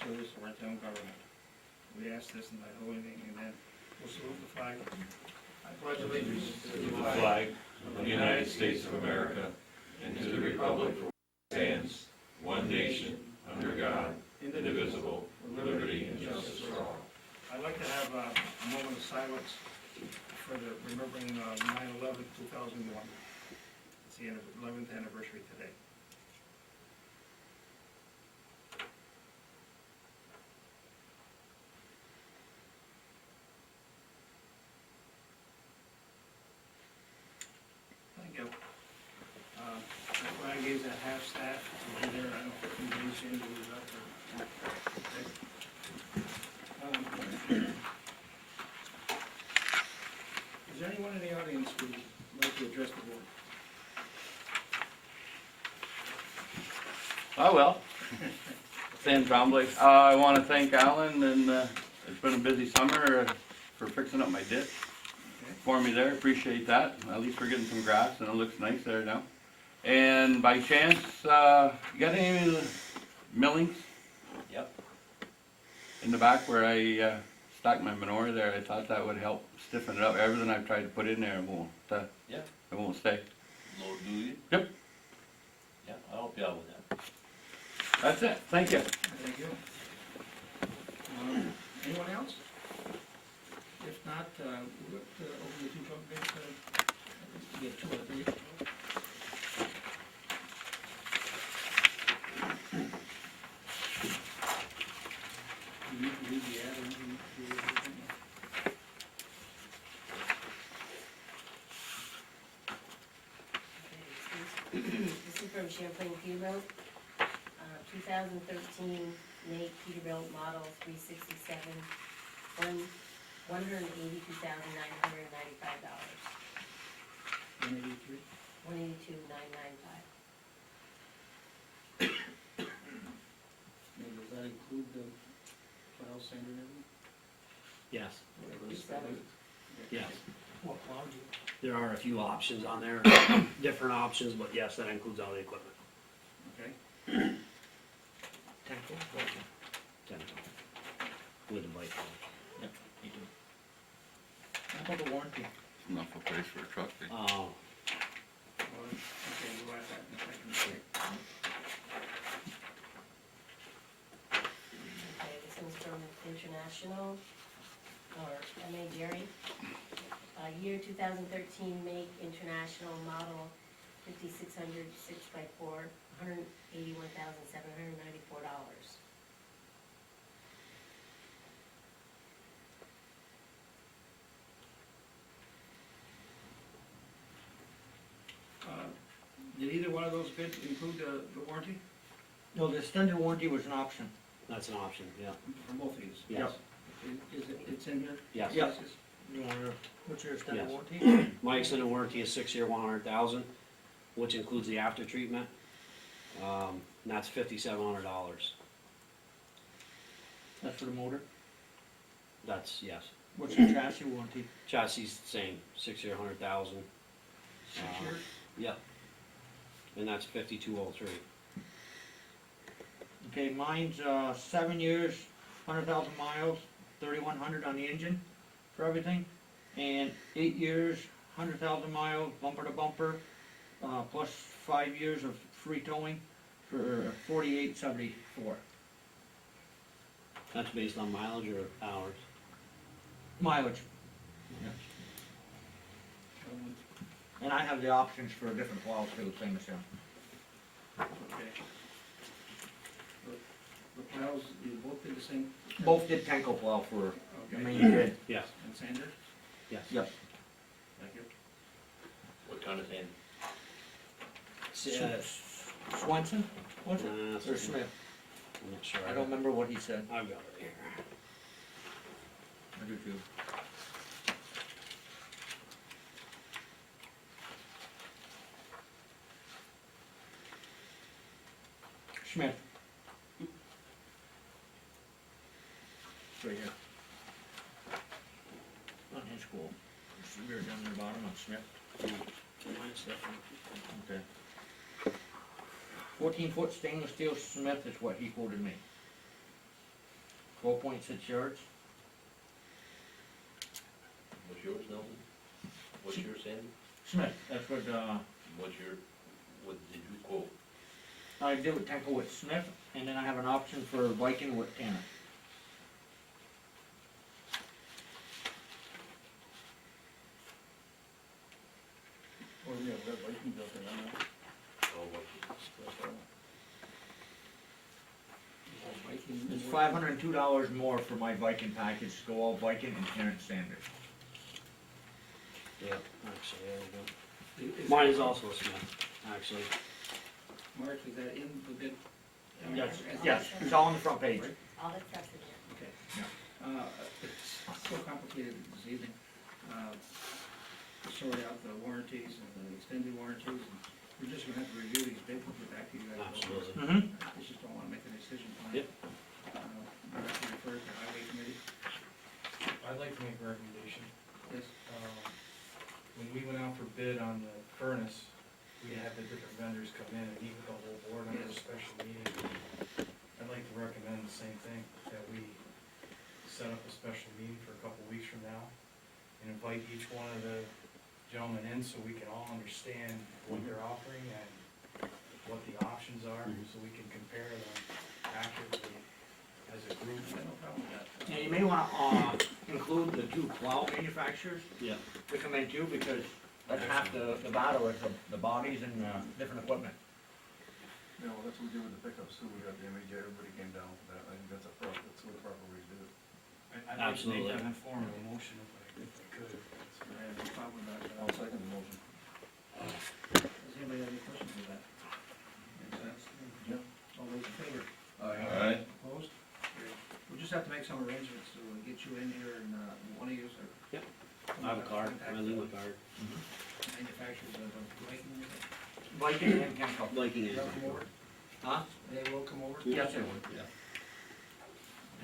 service of our town government. We ask this in thy holy name, amen. We'll salute the flag. I pledge allegiance to the flag of the United States of America and to the republic for which it stands, one nation, under God, indivisible, with liberty and justice for all. I'd like to have a moment of silence for the remembering 9/11/2001. It's the 11th anniversary today. Thank you. The flag is at half staff. We'll be there, I don't know, 15 days in to lose up or. Is there anyone in the audience who would like to address the board? I will. Sam Trombley. I want to thank Alan, and it's been a busy summer for fixing up my ditch for me there. Appreciate that. At least we're getting some grass, and it looks nice there now. And by chance, you got any of the millings? Yep. In the back where I stacked my manure there, I thought that would help stiffen it up. Everything I've tried to put in there, it won't stay. Low duty? Yep. Yeah, I'll help you out with that. That's it. Thank you. Thank you. Anyone else? If not, we'll open the two public bids. Get two or three. Do you read the ad or anything? This is from Champlain Peterbilt, 2013 Make Peterbilt Model 367, $182,995. 183? $182,995. And does that include the plow sander and everything? Yes, Whatever is yes. What plow do you? There are a few options on there, different options, but yes, that includes all the equipment. Okay. Technical? Technical. With the bike. Yep, you do. How about the warranty? Enough a place for a truck. Oh, Okay, we'll add that in a second. Okay, this one's from International, or M.A. Jerry. Year 2013 Make International Model 5600 6x4, $181,794. Did either one of those bids include the warranty No, the extended warranty was an option. that's an option, yeah. for both of these? Yes. Is it, it's in here? Yes. Yeah. You wanna, what's your extended Yes. warranty? My extended warranty is 6-year, 100,000, which includes the after treatment. And that's $5,700. That's for the motor. That's, yes. What's your chassis warranty? Chassis, same, 6-year, 100,000. 6 years? Yep. And that's 5203. Okay, mine's 7 years, 100,000 miles, 3,100 on the engine for everything, and 8 years, 100,000 miles, bumper to bumper, plus 5 years of free towing for 4874 That's based on mileage or hours? mileage. And I have the options for different plows too, same as him. Okay. The plows, you both did the same? Both did Tenco plow for the Okay. main bid. Yes. And sander? Yes. Yep. Thank you. What kind of thing? Swenson, was it? Uh, Or Smith? I'm not sure. I don't remember what he said. I've got it here. I do too. Smith. Right here. On his school. We're down the bottom on Smith. Mine's different. Okay. 14-foot stainless steel Smith is what he quoted me. 4.6 yards. What's yours, Nelson? What's yours, Sandy? Smith, that's what, What did you quote? I did with Tenko with Smith, and then I have an option for Viking with Tanner. Oh, yeah, we have Viking built in, I know. Oh, what? Viking. It's $502 more for my Viking package to go all Viking and Tanner standard. Yeah, actually, there you Is- go. Mine is also a Smith, actually. Mark, is that in the bid? Yes, it's all on the front page. All that stuff's in there. Okay. Yeah. It's so complicated this evening, to sort out the warranties and the extended warranties, and we're just gonna have to review these bids and get back to you guys. Absolutely. I just don't wanna make a decision tonight. Yep. We'll have to refer to highway committee. I'd like to make a recommendation. Yes, When we went out for bid on the furnace, we had the different vendors come in and meet with the whole board on a Yes. special meeting. I'd like to recommend the same thing, that we set up a special meeting for a couple weeks from now and invite each one of the gentlemen in so we can all understand what they're offering and what the options are, so we can compare them accurately as a group. I have no problem with that. Yeah, you may wanna, include the two plow manufacturers Yeah. to come in too, because that's half the battle is the bodies and, different equipment. Yeah, well, that's what we did with the pickups too, we got the MAJ, everybody came down for that, I think that's the proper way to do it. I'd like to make Absolutely. that in form of a motion if I could. I have no problem with that. I'll second the motion. Does anybody have any questions with that? Makes sense? Yeah. All those in favor? Aye. Opposed? Carried. We'll just have to make some arrangements to get you in here and, one of you, or. Yep. I have a card, I leave my card. Manufacturers of Viking, is it? Viking and Kenco. Viking They'll is. come over? Huh? They will come over? Yes, they would. Yeah.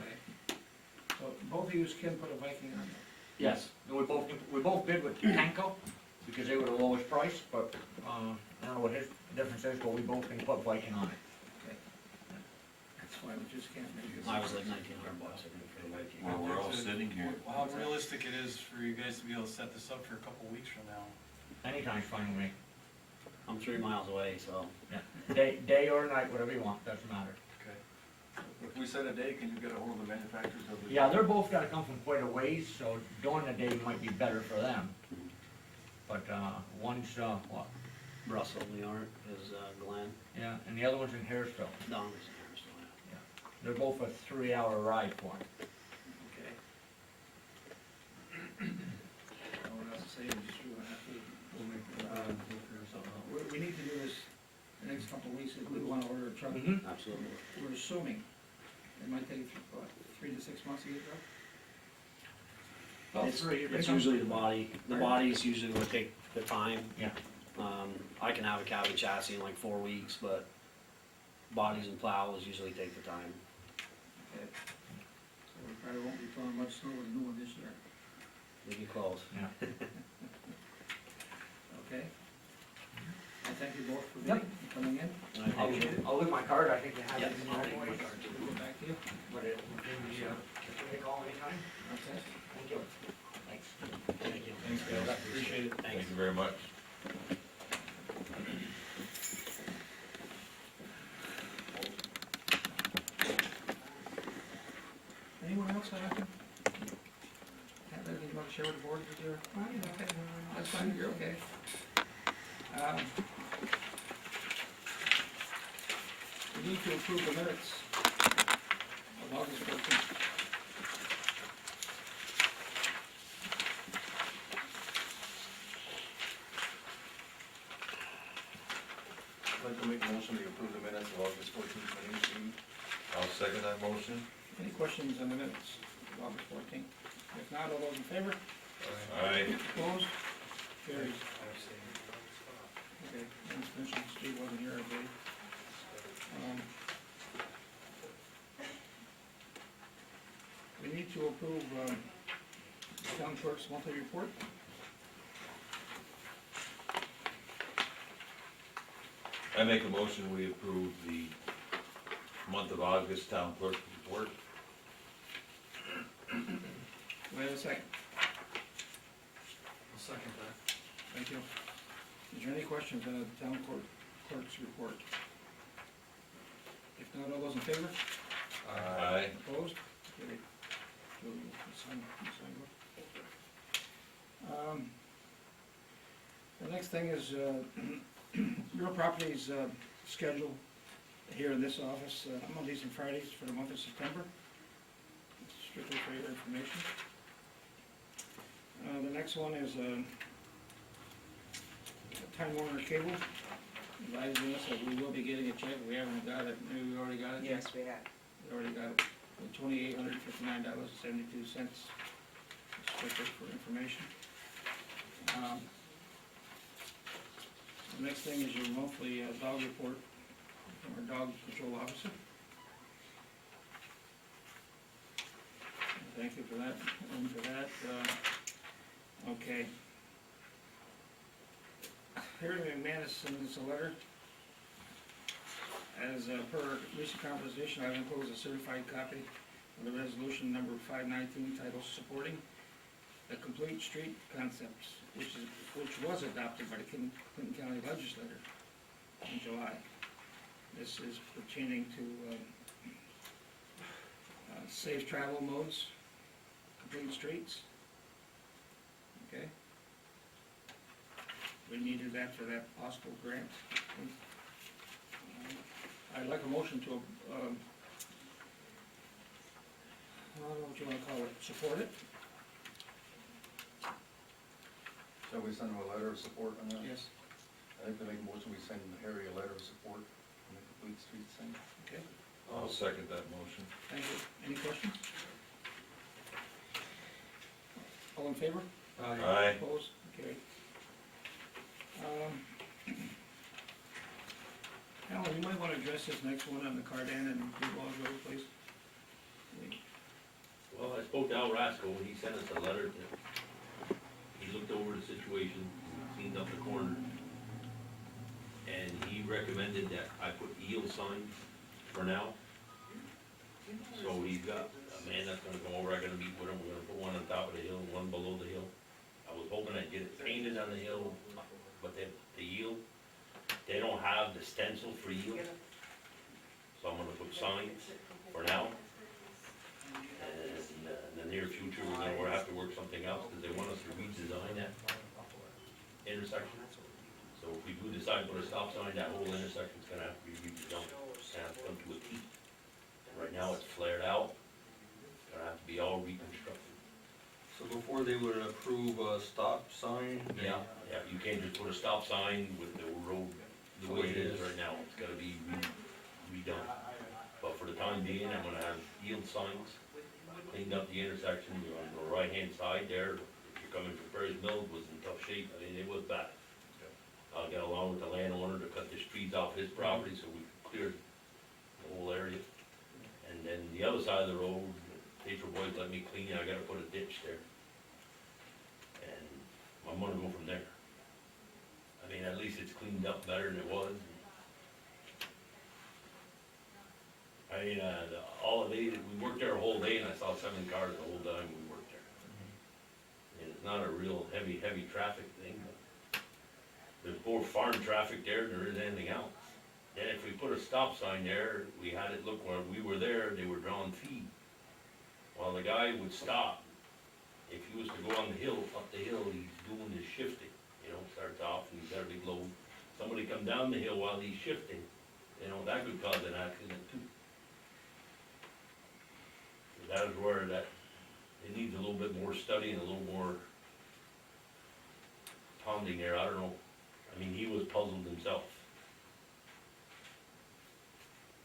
Okay. So both of you can put a Viking on there? Yes, and we both bid with Kenco, because they were the lowest price, but, I don't know what his difference is, but we both can put Viking on it. Okay. That's why we just can't make it. I was like $1,900, I think, for the Viking. Well, we're all sitting here. How realistic it is for you guys to be able to set this up for a couple weeks from now? Anytime's fine with me. I'm 3 miles away, so. Day or night, whatever you want, doesn't matter. Okay. If we set a day, can you get a hold of the manufacturers of the? Yeah, they're both gotta come from quite a ways, so during the day might be better for them. But, one's, what, Russell, New York, is Glenn. yeah, and the other one's in Harrisville. Don is in Harrisville, yeah. They're both a 3-hour ride for them. Okay. I don't know what else to say, we just, we're gonna have to, We'll figure something out. we need to do this the next couple of weeks, if we wanna order a truck. Absolutely. We're assuming it might take, what, 3 to 6 months to get a truck? It's usually the body, the bodies usually would take the time. Yeah. I can have a cabin chassis in like 4 weeks, but bodies and plows usually take the time. Okay. So we probably won't be throwing much snow with a new one this year, Maybe close. Yeah. okay? I thank you both for Yep. coming in. And I appreciate it. I'll leave my card, I think you have Yes, it in I'll there take my anyways. card too. We'll get back to you. But it, give me a call anytime. Okay. Thank you. Thanks. Thank you. Thanks, guys, appreciate it. Thank you very much. Anyone else that I can? Have anything you want to share with the board with your, okay, that's fine, you're okay. We need to approve the minutes of August 14th. I'd like to make a motion to approve the minutes of August 14th, 2018. I'll second that motion. Any questions on the minutes of August 14th? If not, all those in favor? Aye. Opposed? Carries. Okay, and mentioned Steve wasn't here, I believe. We need to approve, town clerk's monthly report. I make a motion, we approve the month of August town clerk report. I have a second? I'll second that. Thank you. Is there any questions on the town clerk's report? If not, all those in favor? Aye. Opposed? Carried. Joe, you sign one. The next thing is, real properties, schedule here in this office, Mondays and Fridays for the month of September. Strictly for your information. The next one is, Time Warner Cable, advising us that we will be getting a check, we haven't got it, maybe we already got it? Yes, we have. We already got it, $2,859.72, strictly for information. The next thing is your monthly dog report from our dog patrol officer. Thank you for that, and for that, okay. Harry McManus sent us a letter. As per recent conversation, I've enclosed a certified copy of the resolution number 519 titled Supporting the Complete Street Concepts, which was adopted by the Clinton County Legislature in July. This is pertaining to safe travel modes, complete streets. Okay? We needed that for that possible grant. I'd like a motion to, I don't know what you wanna call it, support it? Shall we send him a letter of support on that? Yes. I'd like to make a motion, we send Harry a letter of support on the complete streets thing. Okay, I'll second that motion. thank you. Any questions? All in favor? Aye. Opposed? Carried. Alan, you might wanna address this next one on the Cardan and Blue Balls Road, please. Well, I spoke to Al Rasco, and he sent us a letter that he looked over the situation, cleaned up the corner, and he recommended that I put yield signs for now. So he's got a man that's gonna come over, I'm gonna meet with him, we're gonna put one on top of the hill, one below the hill. I was hoping I'd get it painted on the hill, but the yield, they don't have the stencil for yield. So I'm gonna put signs for now. And in the near future, we'll have to work something else, because they want us to redesign that intersection. So if we do decide to put a stop sign, that whole intersection's gonna have to be redesigned, it's gonna have to come to a T. And right now, it's flared out, it's gonna have to be all reconstructed. So before they would approve a stop sign? Yeah, you can't just put a stop sign with the road the way it is right now, it's gotta be redone. But for the time being, I'm gonna have yield signs, cleaned up the intersection on the right-hand side there. If you're coming from Perry's Mill, it was in tough shape, I mean, it was bad. I'll get along with the landowner to cut the streets off his property, so we cleared the whole area. And then the other side of the road, Patriot Boys let me clean it, I gotta put a ditch there. And I'm gonna go from there. I mean, at least it's cleaned up better than it was. I mean, all day, we worked there a whole day, and I saw 7 cars the whole time we worked there. And it's not a real heavy traffic thing, but there's more farm traffic there than there is anything else. And if we put a stop sign there, we had it look where we were there, they were drawing feed. While the guy would stop, if he was to go on the hill, up the hill, he's doing his shifting. You know, starts off and he's got a big load. Somebody come down the hill while he's shifting, you know, that could cause an accident too. So that is where it needs a little bit more study and a little more pounding there, I don't know. I mean, he was puzzled himself.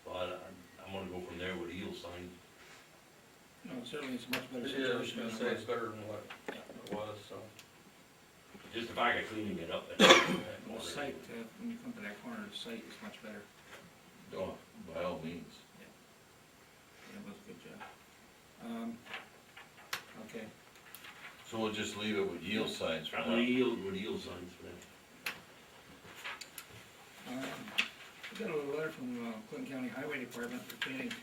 But I'm gonna go from there with a yield sign. No, certainly it's a much better Yeah, I was situation. gonna than say it it's better than what it was, so. Just the fact of cleaning it up. was. The site, when you come to that corner, the site is much better. Oh, by all means. That was a good job. Okay, So we'll just leave it with yield signs for I'm gonna now. yield with yield signs for that. we got a letter from Clinton County Highway Department pertaining to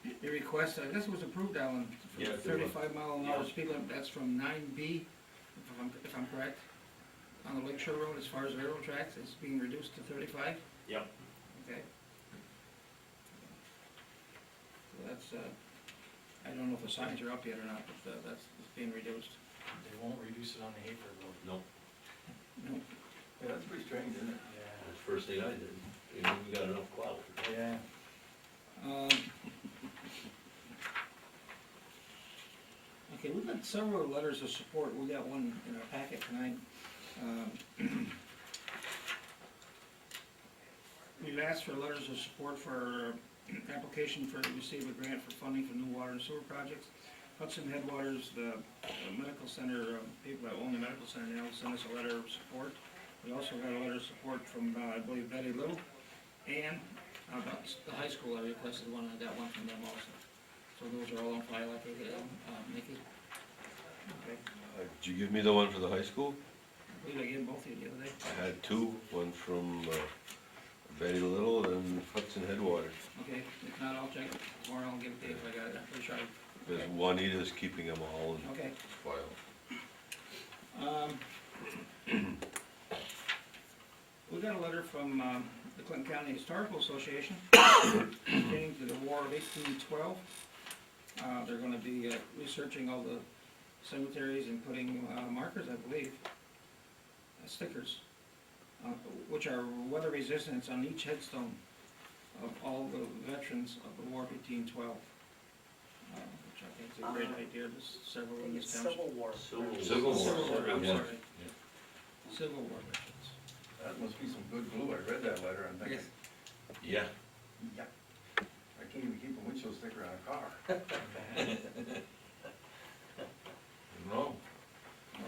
The request, I guess it was approved, Alan, Yeah, for it was. 35-mile-an-hour speed limit, that's from 9B, if I'm correct, on the Lake Shore Road, as far as railroad tracks, it's being reduced to 35? Yep. Okay. So that's, I don't know if the signs are up yet or not, but that's, it's being reduced. They won't reduce it on the Hafer Road. No, No. Yeah, that's pretty strange, isn't it? that's the first thing I did. You know, we got enough clout. Yeah. Okay, we've got several letters of support, we got one in our packet tonight. We've asked for letters of support for application to receive a grant for funding for new water and sewer projects. Hudson Headwaters, the medical center, people that own the medical center now sent us a letter of support. We also got a letter of support from, I believe, Betty Little, and about the high school, I requested one, I got one from them also. So those are all on file, I take it, Nikki? Okay, Did you give me the one for the high school? I believe I gave both of you the other day. I had two, one from Betty Little and Hudson Headwaters. Okay, if not, I'll check, or I'll give it to you if I got it, I'm pretty sure. There's Juanita's keeping them all in Okay. file. We got a letter from the Clinton County Historical Association pertaining to the War of 1812. They're gonna be researching all the cemeteries and putting markers, I believe, stickers, which are weather resistant on each headstone of all the veterans of the War of 1812. Which I think is a great idea, there's several in this township. Civil War. Civil War, I'm yeah. sorry. Civil War veterans. That must be some good glue, I read that letter, I'm thinking, Yeah. yeah, I can't even keep a windshield sticker on a car. No.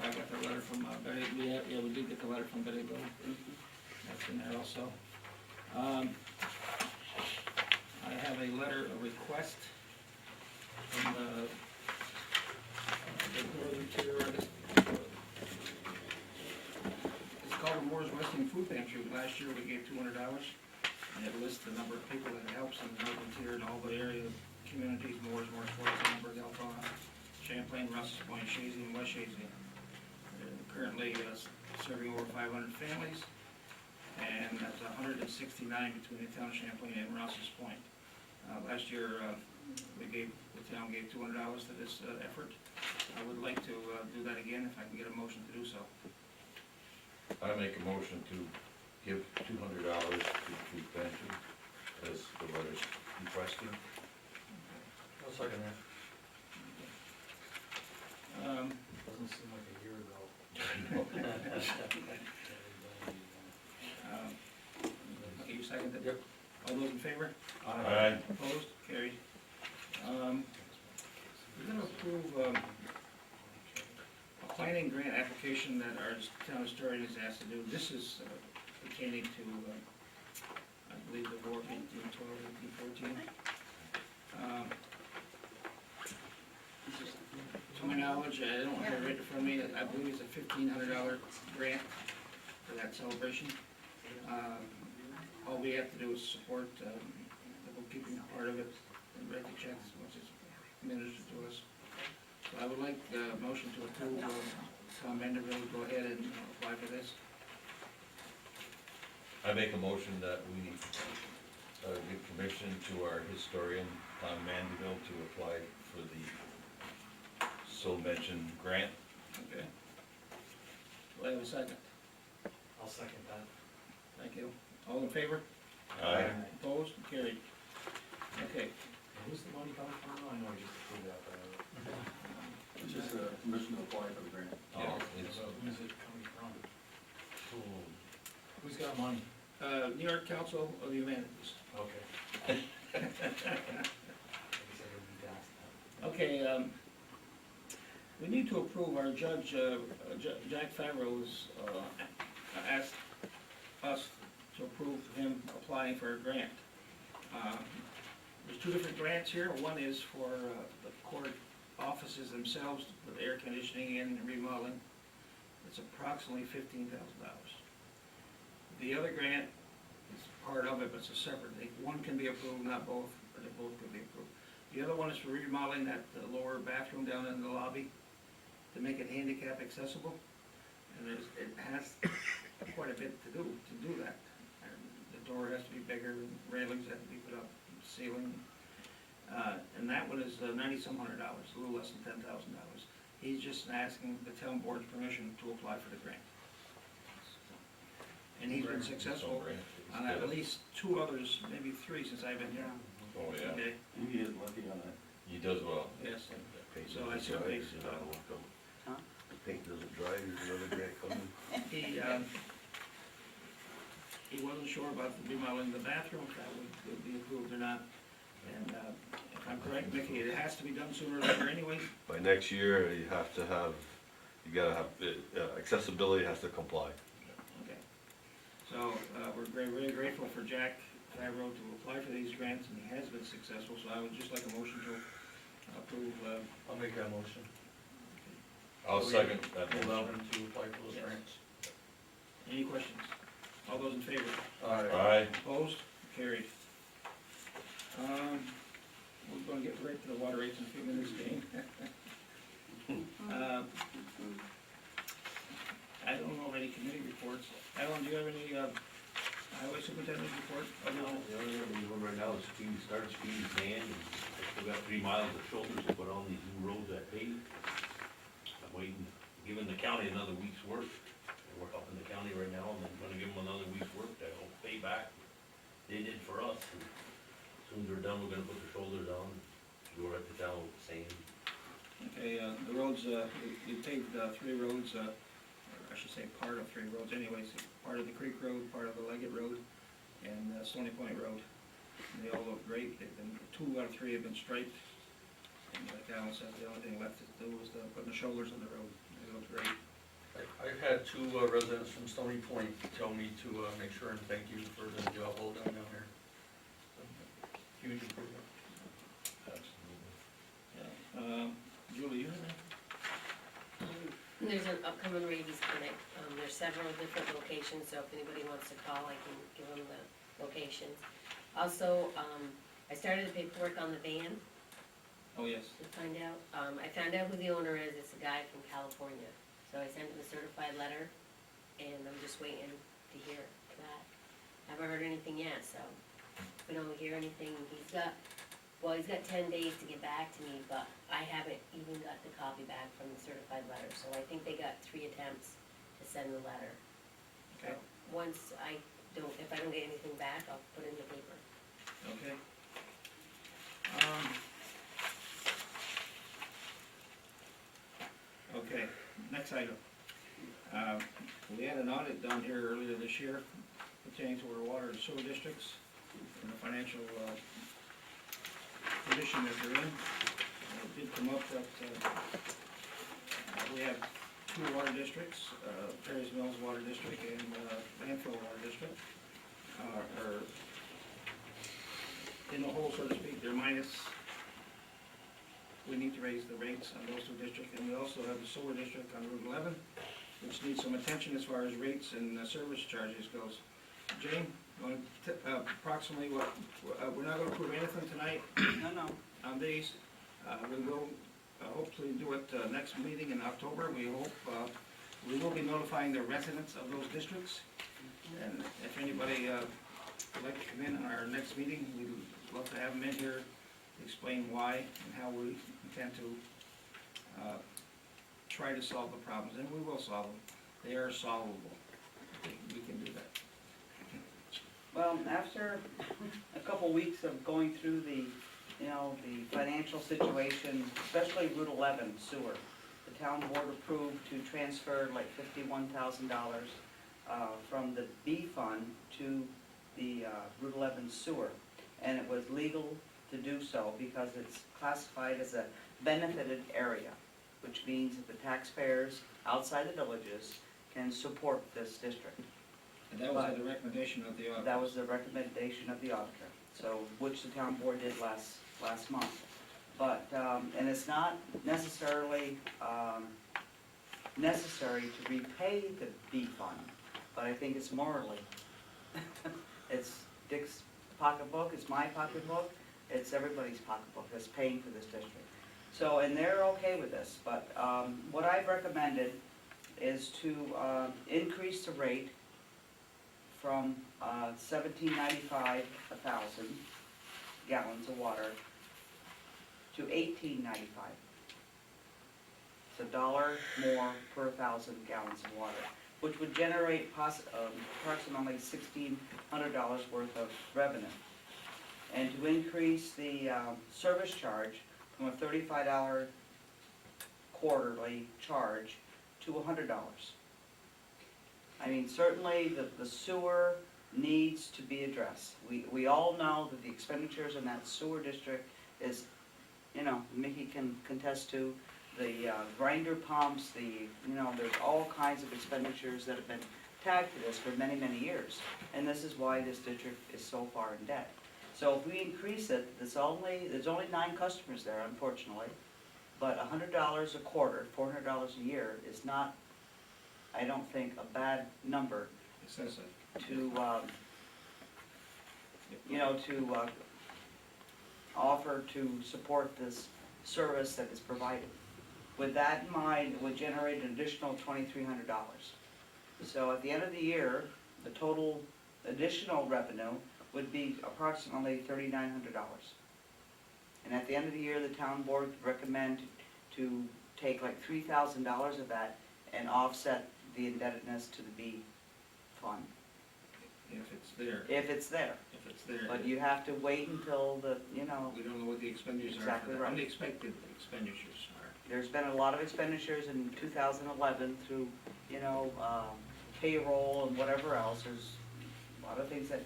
I got the letter from Betty, we did get the letter from Betty Little. That's in there also. I have a letter, a request from the Northern Tier, it's called the Moore's Westing Food Pantry. Last year we gave $200, and it lists the number of people that it helps in the Northern Tier and all the area communities, Moore's, Hamburg, Alpha, Champlain, Russell's Point, Shazy, and West Shazy. They're currently serving over 500 families, and that's 169 between the town of Champlain and Russell's Point. Last year, the town gave $200 to this effort. I would like to do that again if I can get a motion to do so. I make a motion to give $200 to the food pantry as the letter's requesting. I'll second that. Um, Doesn't seem like a year ago. Okay, you seconded it? Yep. All those in favor? Aye. Opposed? Carried. We're gonna approve a planning grant application that our town historian has asked to do. This is pertaining to, I believe, the War of 1812, 1814. To my knowledge, I don't have it right in front of me, I believe it's a $1,500 grant for that celebration. All we have to do is support the bookkeeping part of it and write the checks once it's administered to us. So I would like the motion to approve Tom Vanderbilt to go ahead and apply for this. I make a motion that we give permission to our historian, Tom Mandeville, to apply for the so-mentioned grant. Okay. Do I have a second? I'll second that. Thank you. All in favor? Aye. Opposed? Carried. Okay. Who's the money coming from? I know you just approved that, but. It's just permission to apply for the grant. Yeah, Who's it's- it coming from? Who's got money? New York Council of the Humanities. Okay. I guess I didn't need to ask that. Okay, we need to approve our judge, Jack Favreau's, asked us to approve him applying for a grant. There's two different grants here. One is for the court offices themselves, with air conditioning and remodeling. It's approximately $15,000. The other grant is part of it, but it's a separate, one can be approved, not both, but they both could be approved. The other one is for remodeling that lower bathroom down in the lobby to make it handicap accessible. And it has quite a bit to do that. And the door has to be bigger, railings have to be put up, ceiling. And that one is $90-some hundred, a little less than $10,000. He's just asking the town board's permission to apply for the grant. And he's been successful on at least 2 others, maybe 3 since I've been here. Oh, yeah. Okay, He is lucky on that. He does well. yes. Paint So I doesn't still dry, think- there's another one coming. Huh? The paint doesn't dry, there's another grant coming. He wasn't sure about remodeling the bathroom, if that would be approved or not. And if I'm correct, Mickey, it has to be done sooner or later anyway. By next year, you have to have, you gotta have, accessibility has to comply. Okay. So we're very grateful for Jack Favreau to apply for these grants, and he has been successful, so I would just like a motion to approve. I'll make that motion. I'll second that Allow motion. him to apply for those Yes. grants. Any questions? All those in favor? Aye. Opposed? Carried. We're gonna get right to the water rates in a few minutes, Jane. I don't know of any committee reports. Alan, do you have any highway superintendent report? The only one right now is Speedy, start Speedy's band, and I still got 3 miles of shoulders to put on these new roads I paved. I'm waiting, giving the county another week's work. We're helping the county right now, and then gonna give them another week's work to help pay back. They did for us, and as soon as they're done, we're gonna put the shoulders on, go right to town with the same. Okay, the roads, you paved 3 roads, or I should say part of 3 roads anyways. Part of the Creek Road, part of the Leggett Road, and Stony Point Road. And they all look great. They've been, 2 out of 3 have been striped. And like Alan said, the only thing left to do was putting the shoulders on the road. They look great. I've had 2 residents from Stony Point tell me to make sure and thank you for the job well done down there. Huge improvement. Julie, you have any? There's an upcoming rabies clinic. There's several different locations, so if anybody wants to call, I can give them the locations. Also, I started the paperwork on the van Oh, yes. to find out. I found out who the owner is. It's a guy from California. So I sent him a certified letter, and I'm just waiting to hear that. Haven't heard anything yet, so if we don't hear anything, he's got 10 days to get back to me, but I haven't even got the copy back from the certified letter. So I think they got 3 attempts to send the letter. So Okay. once if I don't get anything back, I'll put it in the paper. Okay. Okay, next item. We had an audit done here earlier this year pertaining to our water and sewer districts and the financial condition that they're in. It did come up that we have 2 water districts, Perry's Mills Water District and Landfill Water District, are in the hole, so to speak. They're minus. We need to raise the rates on those 2 districts, and we also have the sewer district on Route 11, which needs some attention as far as rates and service charges goes. Jane, you want to approximately what, we're not gonna approve anything tonight No. on these. We will hopefully do it next meeting in October. We hope, we will be notifying the residents of those districts. And if anybody would like to come in on our next meeting, we'd love to have them in here, explain why and how we intend to try to solve the problems, and we will solve them. They are solvable. We can do that. Well, after a couple weeks of going through the financial situation, especially Route 11 sewer, the town board approved to transfer like $51,000 from the B fund to the Route 11 sewer. And it was legal to do so because it's classified as a benefited area, which means that the taxpayers outside the villages can support this district. And that was at the recommendation of the auditor. That was the recommendation of the auditor, so, which the town board did last month. But, and it's not necessarily, necessary to repay the B fund, but I think it's morally. It's Dick's pocketbook, it's my pocketbook, It's everybody's pocketbook that's paying for this district. So, and they're okay with this, but, what I've recommended is to, increase the rate from, $17.95 1,000 gallons of water to $18.95. It's $1 more per 1,000 gallons of water, which would generate approximately $1,600 worth of revenue. And to increase the service charge from a $35 quarterly charge to $100. I mean, certainly the sewer needs to be addressed. We all know that the expenditures in that sewer district is, you know, Mickey can contest to, the grinder pumps, there's all kinds of expenditures that have been tagged to this for many, many years. And this is why this district is so far in debt. So if we increase it, there's only 9 customers there, unfortunately. But $100 a quarter, $400 a year is not, I don't think, a bad number Excessive. to, offer to support this service that is provided. With that in mind, it would generate an additional $2,300. So at the end of the year, the total additional revenue would be approximately $3,900. And at the end of the year, the town board would recommend to take like $3,000 of that and offset the indebtedness to the B fund, If it's there, if it's there. if it's there. But you have to wait until We don't know what the expenditures are for Exactly that. right. Unexpected expenditures are. There's been a lot of expenditures in 2011 through, payroll and whatever else. There's a lot of things that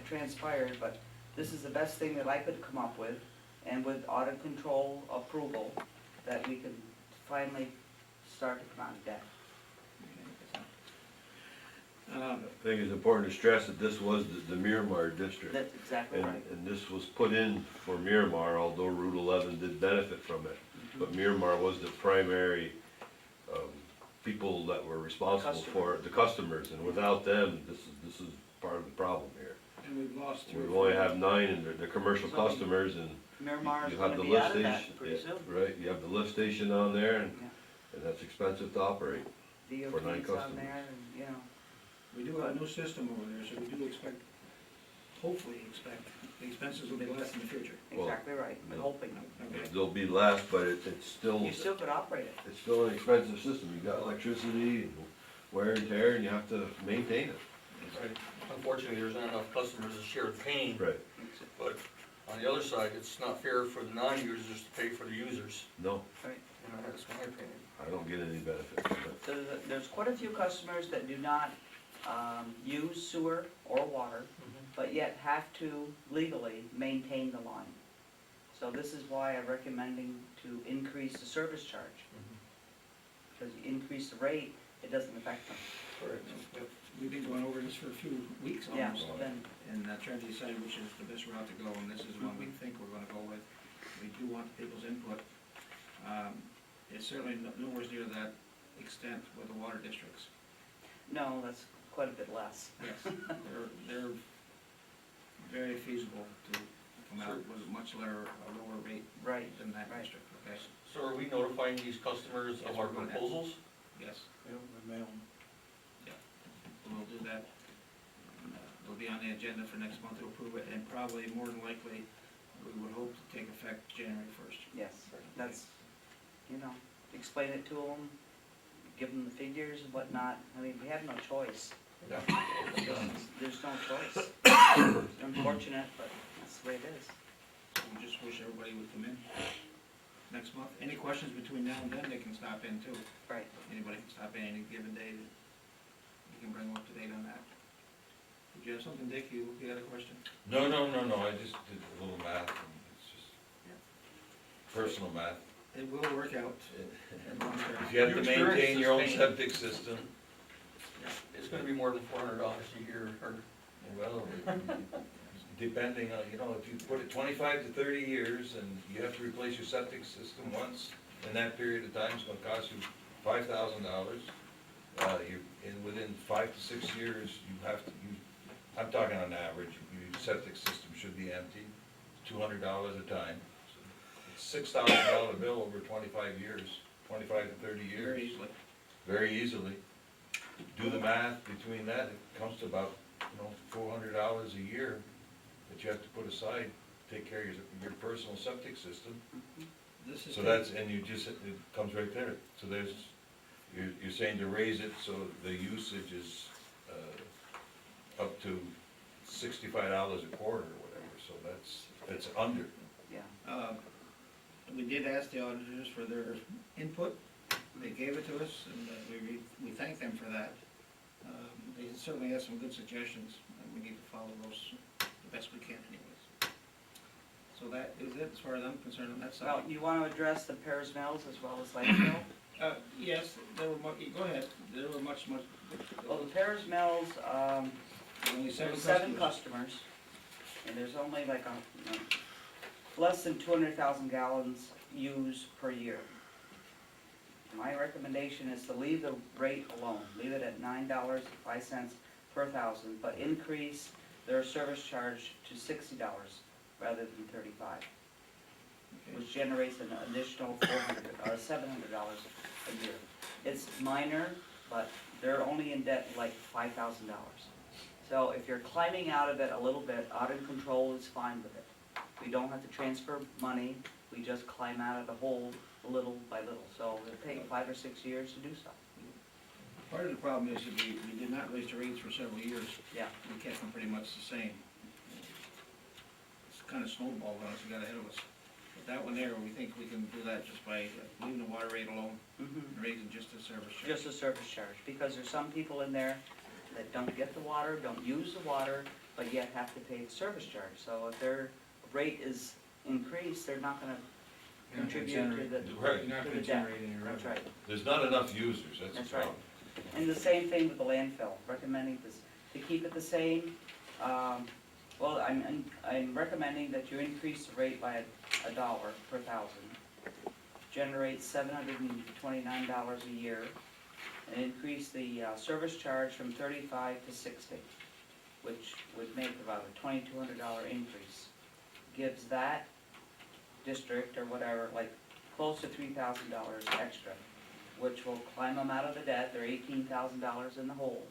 transpired, but this is the best thing that I could come up with, and with audit control approval, that we can finally start to come out of debt. I think it's important to stress that this was the Miramar district. That's exactly right. And this was put in for Miramar, although Route 11 did benefit from it. But Miramar was the primary people that were responsible for it, the customers, and without them, this is part of the problem here. And we've lost We 3 or only 4. have 9 in the commercial customers, and Miramar is you have gonna the be lift out of that station. pretty soon. Right, you have the lift station on there, and Yeah. that's expensive to operate. For 9 DOT's on customers. there, and, We do have a new system over there, so we do hopefully expect the expenses will be less in the future. Well, exactly right, I'm no. hoping. Okay. They'll be less, but it's still, You still could operate it. it's still an expensive system. You got electricity and wear and tear, and you have to maintain it. Right. Unfortunately, there's not enough customers to share the pain, Right, but on the other side, it's not fair for the non-users to pay for the users. no, That's my opinion. I don't get any benefit from it. So there's quite a few customers that do not use sewer or water, but yet have to legally maintain the line. So this is why I'm recommending to increase the service charge. Because you increase the rate, it doesn't affect them. Correct. We've been going over this for a few weeks Yeah, almost, then, and trying to decide which is the best route to go, and this is one we think we're gonna go with. We do want people's input. It's certainly nowhere near that extent with the water districts. no, that's quite a bit less. Yes, they're very feasible to come out with a much lower rate Right, than that right. district, okay? So are we notifying these customers Yes, of our we're gonna have- proposals? Yes, Yeah, we mail 'em. we'll do that. It'll be on the agenda for next month to approve it, and probably more than likely, we would hope to take effect January 1st. Yes, that's, explain it to them, give them the figures and whatnot. I mean, we have no choice. Yeah. There's no choice. It's unfortunate, but that's the way it is. We just wish everybody would come in next month. Any questions between now and then, they can stop in too. Right. Anybody can stop in any given day, you can bring them up to date on that. Did you have something, Dick? You had a question? No, I just did a little math, and it's just personal math. It will work out. If you have to Your experience maintain your own is septic system, It's gonna be more than $400 a year, or, well, depending on, if you put it 25 to 30 years, and you have to replace your septic system once, in that period of time, it's gonna cost you $5,000. Within 5 to 6 years, I'm talking on average, your septic system should be empty. $200 a time. $6,000 bill over 25 years, 25 to 30 years. Very easily. Very easily. Do the math between that, it comes to about, $400 a year that you have to put aside, take care of your personal septic system. This is. So that's, and you just, it comes right there. So there's, you're saying to raise it so the usage is, up to $65 a quarter or whatever, so that's under. Yeah. We did ask the auditors for their input, they gave it to us, and we thank them for that. They certainly have some good suggestions, and we need to follow those the best we can anyways. So that is it, as far as I'm concerned on that side. Well, you wanna address the Paris Mills as well as landfill? Yes, there were go ahead, there were much, Well, the Paris Mills, only there's 7 7 customers, and there's only like less than 200,000 gallons used per year. My recommendation is to leave the rate alone, leave it at $9.05 per thousand, but increase their service charge to $60 rather than $35, which generates an additional $400 or $700 a year. It's minor, but they're only in debt like $5,000. So if you're climbing out of it a little bit, audit control is fine with it. We don't have to transfer money, we just climb out of the hole little by little. So it'll take 5 or 6 years to do stuff. Part of the problem is that we did not raise the rates for several years. Yeah. We kept them pretty much the same. It's kind of snowballed on us, we got ahead of us. But that one there, we think we can do that just by leaving the water rate alone, and raising just the service charge. Just a service charge, because there's some people in there that don't get the water, don't use the water, but yet have to pay the service charge. So if their rate is increased, they're not gonna contribute to the, Right. You're not to gonna the debt. generate any That's revenue. right. There's not enough users, that's the That's right. problem. And the same thing with the landfill, recommending this, to keep it the same. Well, I'm recommending that you increase the rate by $1 per thousand, generate $729 a year, and increase the service charge from 35 to 60, which would make about a $2,200 increase. Gives that district or whatever, like, close to $3,000 extra, which will climb them out of the debt. They're $18,000 in the hole.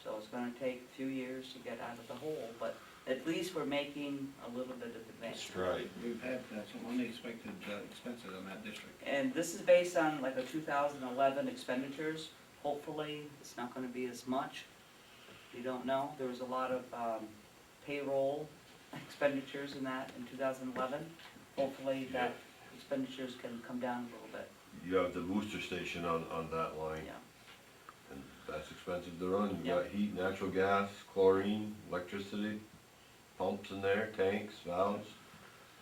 So it's gonna take a few years to get out of the hole, but at least we're making a little bit of advance. Stride. We've had some unexpected expenses on that district. And this is based on like a 2011 expenditures. Hopefully, it's not gonna be as much. We don't know. There was a lot of payroll expenditures in that in 2011. Hopefully, that expenditures can come down a little bit. You have the booster station on that line, Yeah. and that's expensive to run. You Yeah. got heat, natural gas, chlorine, electricity, pumps in there, tanks, valves.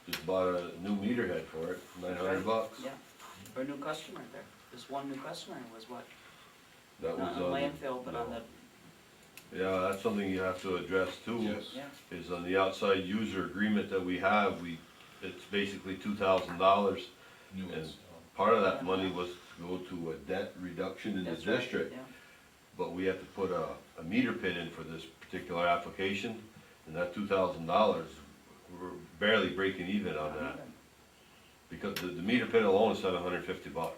Just bought a new meter head for it, $900. Yeah, for a new customer there. This one new customer was what? That was Not on on, landfill, but on the, yeah, that's something you have to address too. Yes. yeah. Is on the outside user agreement that we have, it's basically $2,000. New And install. part of that money was to go to a debt reduction in the That's right, district. yeah. But we have to put a meter pit in for this particular application, and that $2,000, we're barely breaking even on that. Because the meter pit alone is $750.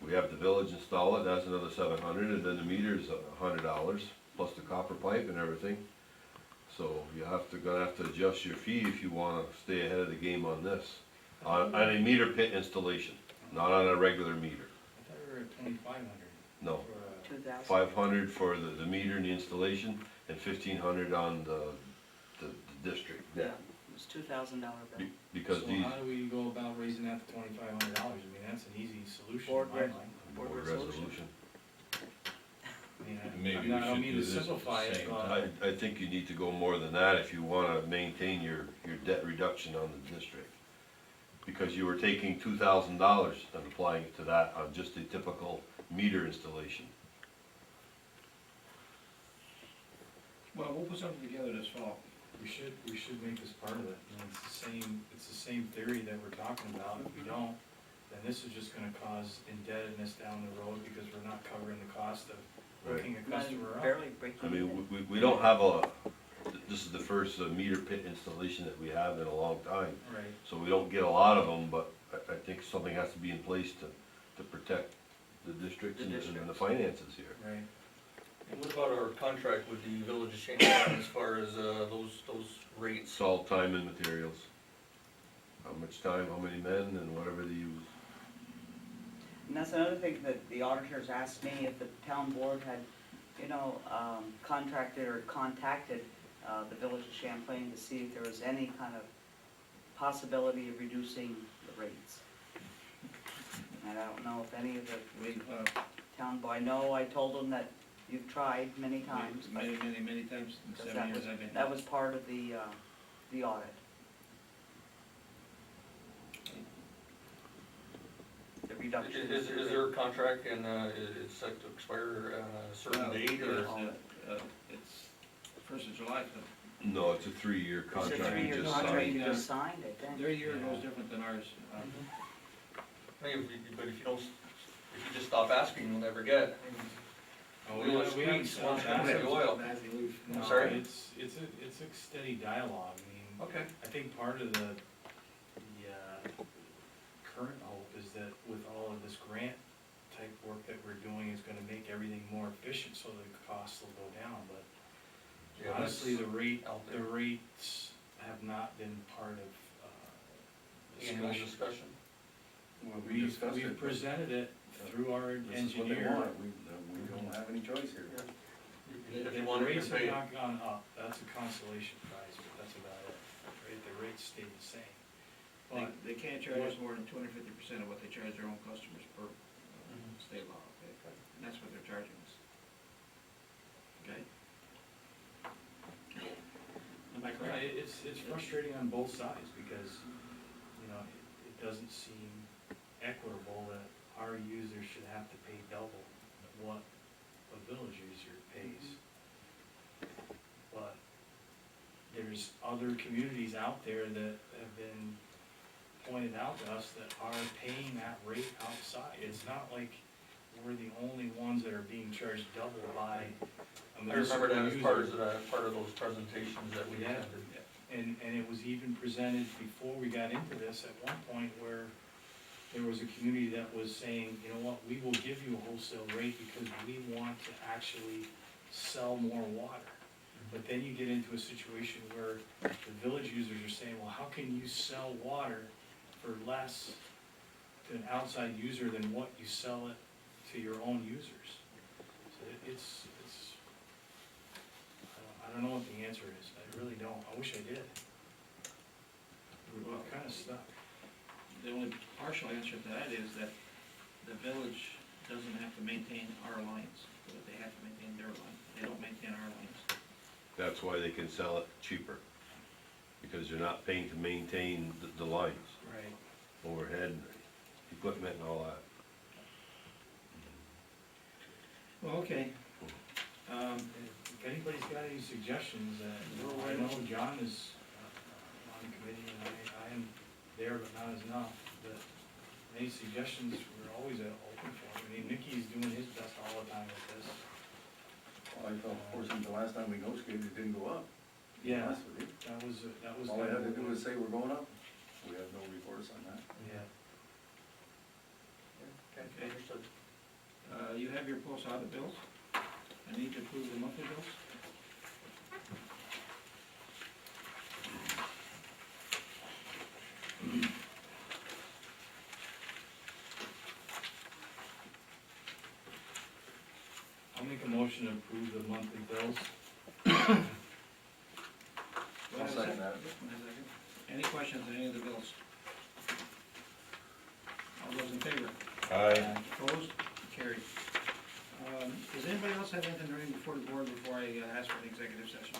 We have the village install it, that's another $700, and then the meter's $100, plus the copper pipe and everything. So you gonna have to adjust your fee if you wanna stay ahead of the game on this. On a meter pit installation, not on a regular meter. I thought we were at 2,500 No, for, 2,000. 500 for the meter and the installation, and 1,500 on the district. Yeah, it was $2,000 bill. Because so these, how do we go about raising that to $2,500? I mean, that's an easy solution Board in my res- mind. board board resolution. resolution. I mean, Maybe I we don't should mean do to this at the simplify it, same but I think you need to go more than that if you wanna maintain your debt reduction on the district. Because you were taking $2,000 and applying it to that on just a typical meter installation. Well, we'll put something together this fall. we should make this part of it. I mean, it's the same theory that we're talking about. If we don't, then this is just gonna cause indebtedness down the road because we're not covering the cost of hooking a Not customer up. barely breaking I even. mean, we don't have this is the first meter pit installation that we have in a long time. Right. So we don't get a lot of them, but I think something has to be in place to protect the districts and the finances here. Right. And what about our contract with the Village of Champlain as far as, those rates? It's all time and materials. How much time, how many men, and whatever they use. And that's another thing that the auditors asked me, if the town board had, contracted or contacted, the Village of Champlain to see if there was any kind of possibility of reducing the rates. And I don't know if any of the town boy, I told them that you've tried many times, but Many times in the because 7 years I've been here. that was part of the audit. The reduction. Is there a contract and, it's set to expire on a certain date or? It's 1st of July, so No, it's a 3-year It's a contract we 3-year just contract signed. you just signed, I think. their year goes different than ours. But if you don't, if you just stop asking, you'll never get. Oh, We will squeeze once you get the oil. No, sorry? it's a steady dialogue, I mean, Okay. I think part of the current hope is that with all of this grant type work that we're doing is gonna make everything more efficient so the costs will go down, but Yeah, honestly, that's out the there. rates have not been part of, Annual discussion. discussion. Well, we discussed We've it. presented it through our This is what they engineer. want, we don't have any choice here. If The you want to rates have pay, not gone up, that's a consolation prize, but that's about it, right, the rates stayed the same. But They can't charge us more than 250% of what they charge their own customers per state law, okay? And that's what they're charging us. Okay? Am I yeah, correct? it's frustrating on both sides, because, it doesn't seem equitable that our user should have to pay double what a village user pays. But there's other communities out there that have been pointed out to us that are paying that rate outside. It's not like we're the only ones that are being charged double by a I municipal remember that as part user. of part of those presentations that we Yeah. attended. And it was even presented before we got into this at one point where there was a community that was saying, you know what, we will give you a wholesale rate because we want to actually sell more water. But then you get into a situation where the village users are saying, well, how can you sell water for less to an outside user than what you sell it to your own users? So it's I don't know what the answer is, I really don't, I wish I did. We're kinda stuck. The only partial answer to that is that the village doesn't have to maintain our lines, but they have to maintain their line. They don't maintain our lines. That's why they can sell it cheaper, because they're not paying to maintain the lines, Right. overhead, equipment and all that. Well, okay. If anybody's got any suggestions, I know John is on the committee and I am there but not enough, but any suggestions, we're always open for. I mean, Mickey's doing his best all the time with this. Well, I thought, of course, since the last time we negotiated, it didn't go up. to be Yeah, honest with you. that was. All I had to kind do of- was say we're going up. We have no recourse on that. Yeah. Okay, understood. You have your post audit bills. I need to approve the monthly bills. I'll make a motion to approve the monthly bills. I'll second that. Any questions on any of the bills? All those in favor? Aye. Opposed? Carried. Does anybody else have anything to bring before the board before I ask for an executive session?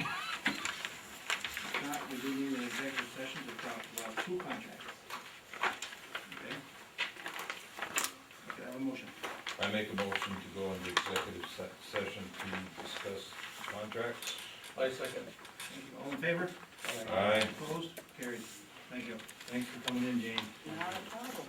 If not, we do need an executive session to talk about 2 contracts. Okay? Okay, I have a motion. I make a motion to go into executive session to discuss contracts. I second. Thank you. All in favor? Aye. Opposed? Carried. Thank you. Thanks for coming in, Jane. Not a problem.